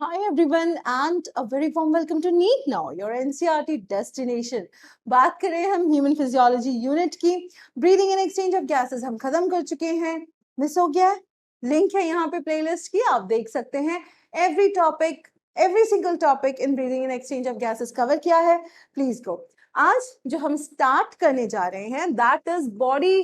Hi everyone and a very warm welcome to NEET Now, your NCERT destination. बात करें हम human physiology unit की, breathing and exchange of gases हम खत्म कर चुके हैं, मिस हो गया है, लिंक है यहाँ पे प्लेलिस्ट की, आप देख सकते हैं। Every single topic in breathing and exchange of gases cover किया है, प्लीज गो। आज जो हम स्टार्ट करने जा रहे हैं that is body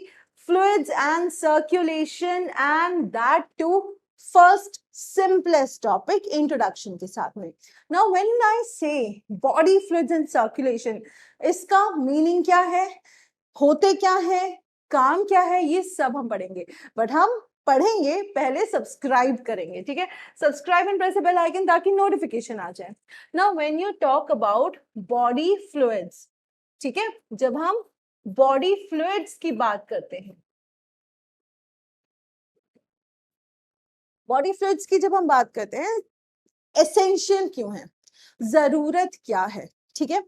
fluids and circulation and that to first simplest topic introduction के साथ में। Now when I say body fluids and circulation, इसका मीनिंग क्या है, होते क्या है, काम क्या है, ये सब हम पढ़ेंगे। बट हम पढ़ेंगे पहले सब्सक्राइब करेंगे, ठीक है। Subscribe and press bell icon ताकि नोटिफिकेशन आ जाए। Now when you talk about body fluids, ठीक है, जब हम बॉडी फ्लूइड्स की बात करते हैं, बॉडी फ्लूइड्स की जब हम बात करते हैं, एसेंशियल क्यों है, जरूरत क्या है, ठीक है।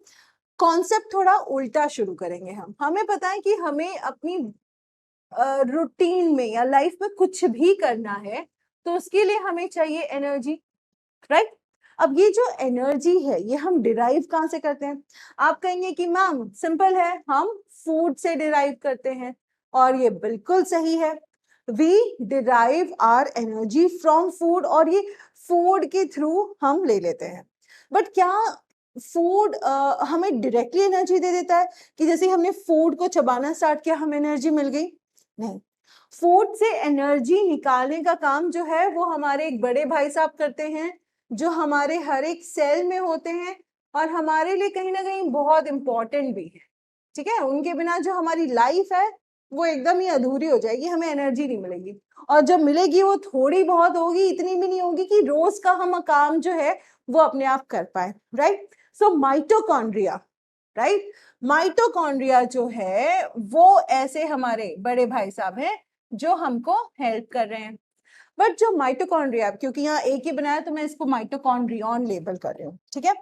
कॉन्सेप्ट थोड़ा उल्टा शुरू करेंगे हम। हमें पता है कि हमें अपनी रूटीन में या लाइफ में कुछ भी करना है तो उसके लिए हमें चाहिए एनर्जी, राइट। अब ये जो एनर्जी है ये हम डिराइव कहाँ से करते हैं? आप कहेंगे कि मैम सिंपल है, हम फूड से डिराइव करते हैं, और ये बिल्कुल सही है। We derive our energy from food, और ये फूड के थ्रू हम ले लेते हैं। बट क्या फूड हमें डायरेक्टली एनर्जी दे देता है कि जैसे हमने फूड को चबाना स्टार्ट किया हमें एनर्जी मिल गई? नहीं। फूड से एनर्जी निकालने का काम जो है वो हमारे एक बड़े भाई साहब करते हैं, जो हमारे हर एक सेल में होते हैं और हमारे लिए कहीं ना कहीं बहुत इंपॉर्टेंट भी है, ठीक है। उनके बिना जो हमारी लाइफ है वो एकदम ही अधूरी हो जाएगी, हमें एनर्जी नहीं मिलेगी, और जब मिलेगी वो थोड़ी बहुत होगी, इतनी भी नहीं होगी कि रोज का हम काम जो है वो अपने आप कर पाए, right. So mitochondria, right, mitochondria जो है वो ऐसे हमारे बड़े भाई साहब हैं जो हमको हेल्प कर रहे हैं। बट जो माइटोकॉन्ड्रिया, क्योंकि यहाँ एक ही बनाया तो मैं इसको माइटोकॉन्ड्रियन लेबल कर रही हूँ, ठीक है।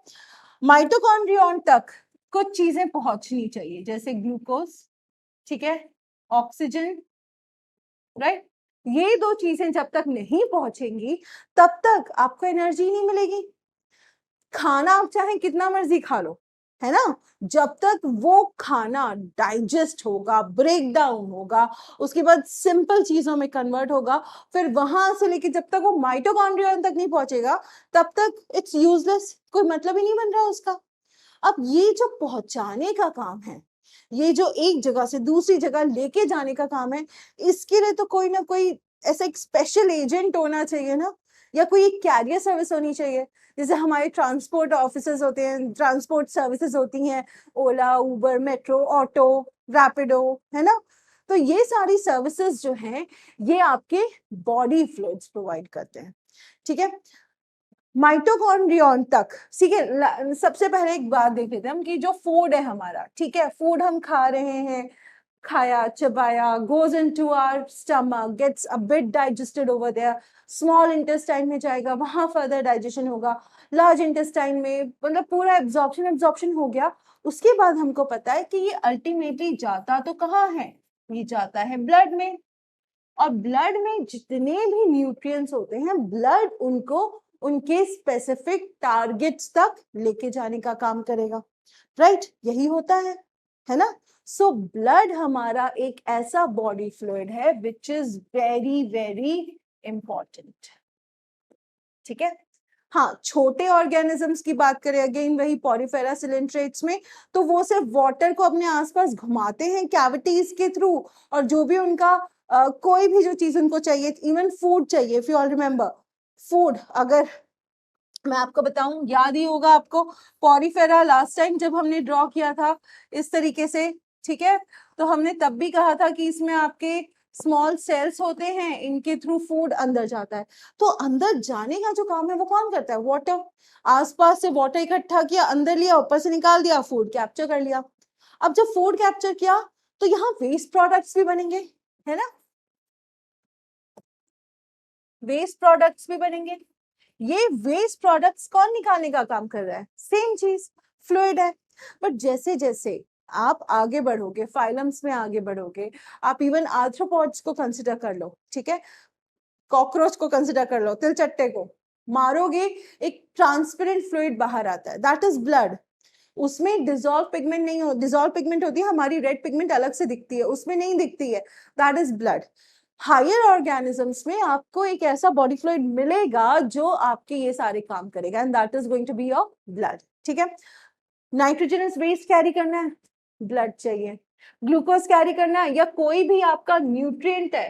माइटोकॉन्ड्रियन तक कुछ चीजें पहुंचनी चाहिए, जैसे ग्लूकोज, ठीक है, ऑक्सीजन, राइट। ये दो चीजें जब तक नहीं पहुंचेंगी तब तक आपको एनर्जी नहीं मिलेगी। खाना आप चाहे कितना मर्जी खा लो, है ना, जब तक वो खाना डाइजेस्ट होगा, ब्रेक डाउन होगा, उसके बाद सिंपल चीजों में कन्वर्ट होगा, फिर वहां से लेके जब तक वो माइटोकॉन्ड्रिया तक नहीं पहुंचेगा तब तक इट्स यूजलेस, कोई मतलब ही नहीं बन रहा उसका। अब ये जो पहुंचाने का काम है, ये जो एक जगह से दूसरी जगह लेके जाने का काम है, इसके लिए तो कोई ना कोई ऐसा एक स्पेशल एजेंट होना चाहिए ना, या कोई एक कैरियर सर्विस होनी चाहिए। जैसे हमारे ट्रांसपोर्ट ऑफिसर्स होते हैं, ट्रांसपोर्ट सर्विसेज होती हैं, ओला, उबर, मेट्रो, ऑटो, रैपिडो, है ना। तो ये सारी सर्विसेज जो हैं ये आपके बॉडी फ्लूइड्स प्रोवाइड करते हैं, ठीक है। माइटोकॉन्ड्रियन तक, ठीक है। सबसे पहले एक बात देख लेते हैं हम कि जो फूड है हमारा, ठीक है, फूड हम खा रहे हैं, खाया, चबाया, goes into our stomach, gets a bit digested over there, small intestine में जाएगा, वहां फर्दर डाइजेशन होगा, लार्ज इंटेस्टाइन में मतलब पूरा एब्जॉर्प्शन हो गया। उसके बाद हमको पता है कि ये अल्टीमेटली जाता तो कहाँ है, ये जाता है ब्लड में, और ब्लड में जितने भी न्यूट्रिएंट्स होते हैं ब्लड उनको उनके स्पेसिफिक टारगेट्स तक लेके जाने का काम करेगा, राइट, यही होता है ना। सो ब्लड हमारा एक ऐसा बॉडी फ्लूइड है which is very very important, ठीक है। हाँ, छोटे ऑर्गेनिजम्स की बात करें, अगेन वही पॉरीफेरा सिलेंट्रेट्स में, तो वो सिर्फ वाटर को अपने आसपास घुमाते हैं कैविटीज के थ्रू, और जो भी उनका कोई भी जो चीज उनको चाहिए, इवन फूड चाहिए, if you all remember food, अगर मैं आपको बताऊं, याद ही होगा आपको पॉरीफेरा लास्ट टाइम जब हमने ड्रॉ किया था इस तरीके से, ठीक है, तो हमने तब भी कहा था कि इसमें आपके स्मॉल सेल्स होते हैं, इनके थ्रू फूड अंदर जाता है। तो अंदर जाने का जो काम है वो कौन करता है? वाटर, आसपास से वाटर इकट्ठा किया, अंदर लिया, ऊपर से निकाल दिया, फूड कैप्चर कर लिया। अब जब फूड कैप्चर किया तो यहाँ वेस्ट प्रोडक्ट्स भी बनेंगे, है ना, वेस्ट प्रोडक्ट्स भी बनेंगे। ये वेस्ट प्रोडक्ट्स कौन निकालने का काम कर रहा है? सेम चीज, फ्लूइड है। बट जैसे जैसे आप आगे बढ़ोगे, फाइलम्स में आगे बढ़ोगे, आप इवन आर्थ्रोपॉड्स को कंसिडर कर लो, ठीक है, कॉकरोच को कंसिडर कर लो, तिलचट्टे को, मारोगे एक ट्रांसपेरेंट फ्लूइड बाहर आता है, दैट इज ब्लड। उसमें डिजॉल्व पिगमेंट नहीं हो, डिजॉल्व पिगमेंट होती है हमारी रेड पिगमेंट अलग से दिखती है, उसमें नहीं दिखती है, that is blood. Higher organisms में आपको एक ऐसा बॉडी फ्लूइड मिलेगा जो आपके ये सारे काम करेगा, and that is going to be your blood. ठीक है, नाइट्रोजनस वेस्ट कैरी करना है, ब्लड चाहिए। ग्लूकोज कैरी करना है, या कोई भी आपका न्यूट्रिएंट है,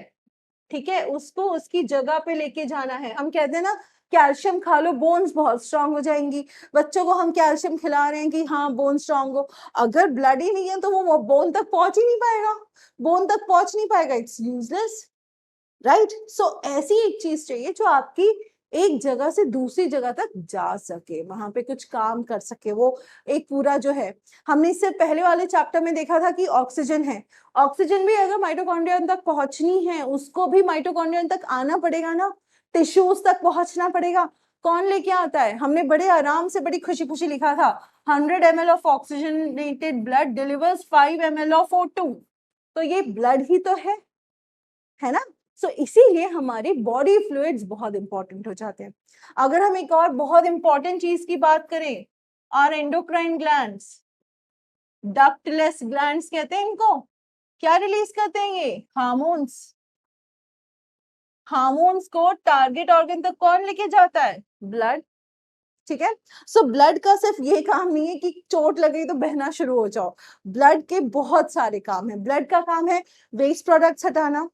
ठीक है, उसको उसकी जगह पे लेके जाना है। हम कहते हैं ना कैल्शियम खा लो, बोन्स बहुत स्ट्रांग हो जाएंगी। बच्चों को हम कैल्शियम खिला रहे हैं कि हाँ बोन स्ट्रांग हो, अगर ब्लड ही नहीं है तो वो बोन तक पहुंच ही नहीं पाएगा, बोन तक पहुंच नहीं पाएगा, इट्स यूजलेस, राइट। सो ऐसी एक चीज चाहिए जो आपकी एक जगह से दूसरी जगह तक जा सके, वहां पे कुछ काम कर सके, वो एक पूरा जो है। हमने इससे पहले वाले चैप्टर में देखा था कि ऑक्सीजन है, ऑक्सीजन भी अगर माइटोकॉन्ड्रियन तक पहुंचनी है उसको भी माइटोकॉन्ड्रियन तक आना पड़ेगा ना, टिश्यूज तक पहुंचना पड़ेगा। कौन लेके आता है? हमने बड़े आराम से बड़ी खुशी खुशी लिखा था 100 ml of oxygenated blood delivers 5 ml of O2, तो ये ब्लड ही तो है ना। सो इसीलिए हमारे बॉडी फ्लूइड्स बहुत इंपॉर्टेंट हो जाते हैं। अगर हम एक और बहुत इंपॉर्टेंट चीज की बात करें, are endocrine glands, ductless glands कहते हैं इनको, क्या रिलीज करते हैं ये? हार्मोन्स। हार्मोन्स को टारगेट ऑर्गन तक कौन लेके जाता है? ब्लड। ठीक है, सो ब्लड का सिर्फ ये काम नहीं है कि चोट लगी तो बहना शुरू हो जाओ, ब्लड के बहुत सारे काम है। ब्लड का काम है वेस्ट प्रोडक्ट्स हटाना,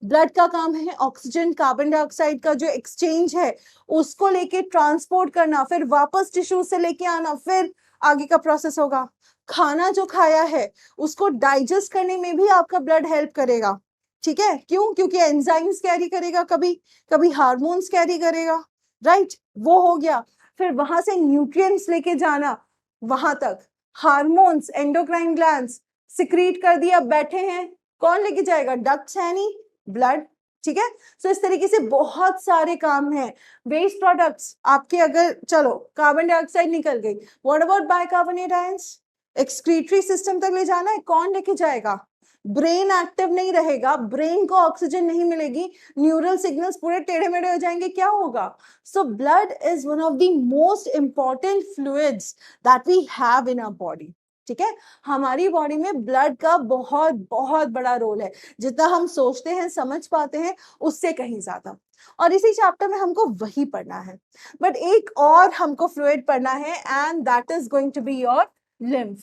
ब्लड का काम है ऑक्सीजन कार्बन डाइऑक्साइड का जो एक्सचेंज है उसको लेके ट्रांसपोर्ट करना, फिर वापस टिश्यू से लेके आना, फिर आगे का प्रोसेस होगा। खाना जो खाया है उसको डाइजेस्ट करने में भी आपका ब्लड हेल्प करेगा। ठीक है, क्यों? क्योंकि एंजाइम्स कैरी करेगा, कभी कभी हार्मोन्स कैरी करेगा, राइट, वो हो गया। फिर वहां से न्यूट्रिएंट्स लेके जाना वहां तक, हार्मोन्स एंडोक्राइन ग्लैंड्स सिक्रीट कर दिया, बैठे हैं, कौन लेके जाएगा? डक्ट्स है नहीं, ब्लड। ठीक है, सो इस तरीके से बहुत सारे काम हैं। वेस्ट प्रोडक्ट्स आपके, अगर चलो कार्बन डाइऑक्साइड निकल गई, what about bicarbonate ions? Excretory system तक ले जाना है, कौन लेके जाएगा? ब्रेन एक्टिव नहीं रहेगा, ब्रेन को ऑक्सीजन नहीं मिलेगी, न्यूरल सिग्नल्स पूरे टेढ़े मेढ़े हो जाएंगे, क्या होगा? So blood is one of the most important fluids that we have in our body. ठीक है, हमारी बॉडी में ब्लड का बहुत बहुत बड़ा रोल है, जितना हम सोचते हैं समझ पाते हैं उससे कहीं ज्यादा, और इसी चैप्टर में हमको वही पढ़ना है। बट एक और हमको फ्लूइड पढ़ना है, and that is going to be your lymph.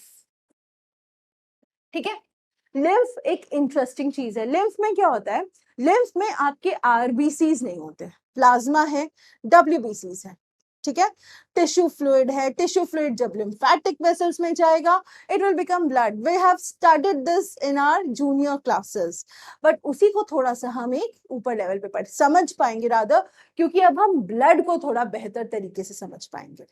ठीक है, लिम्फ एक इंटरेस्टिंग चीज है। लिम्फ में क्या होता है? लिम्फ में आपके आरबीसीज नहीं होते, प्लाज्मा है, डब्ल्यूबीसीज है। ठीक है, टिश्यू फ्लूइड है, टिश्यू फ्लूइड जब लिम्फेटिक वेसल्स में जाएगा it will become blood. We have studied this in our junior classes, but उसी को थोड़ा सा हम एक ऊपर लेवल पे पढ़ समझ पाएंगे रादर, क्योंकि अब हम ब्लड को थोड़ा बेहतर तरीके से समझ पाएंगे।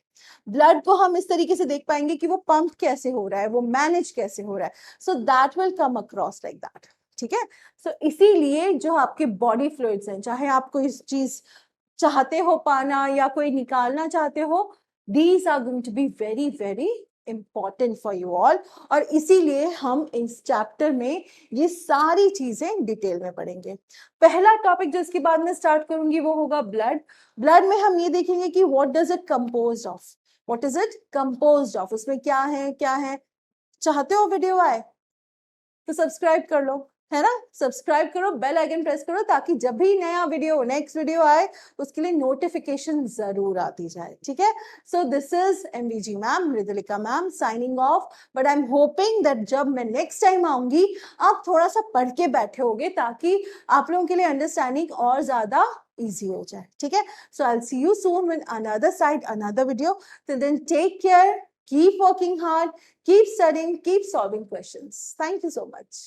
ब्लड को हम इस तरीके से देख पाएंगे कि वो पंप कैसे हो रहा है, वो मैनेज कैसे हो रहा है, so that will come across like that. ठीक है, सो इसीलिए जो आपके बॉडी फ्लूइड्स हैं, चाहे आप कोई चीज चाहते हो पाना या कोई निकालना चाहते हो, these are going to be very very important for you all, और इसीलिए हम इस चैप्टर में ये सारी चीजें डिटेल में पढ़ेंगे। पहला टॉपिक जो इसके बाद में स्टार्ट करूंगी वो होगा ब्लड। ब्लड में हम ये देखेंगे कि what does it compose of, what is it compose of, उसमें क्या है क्या है। चाहते हो वीडियो आए तो सब्सक्राइब कर लो, है ना, सब्सक्राइब करो, बेल आइकन प्रेस करो, ताकि जब भी नया वीडियो नेक्स्ट वीडियो आए उसके लिए नोटिफिकेशन जरूर आती जाए। ठीक है, so this is MVG ma'am, Mridulika ma'am signing off, but I am hoping that जब मैं नेक्स्ट टाइम आऊंगी आप थोड़ा सा पढ़ के बैठे होगे, ताकि आप लोगों के लिए अंडरस्टैंडिंग और ज्यादा easy हो जाए। ठीक है, so I'll see you soon with another side, another video. Till then, take care, keep working hard, keep studying, keep solving questions. Thank you so much.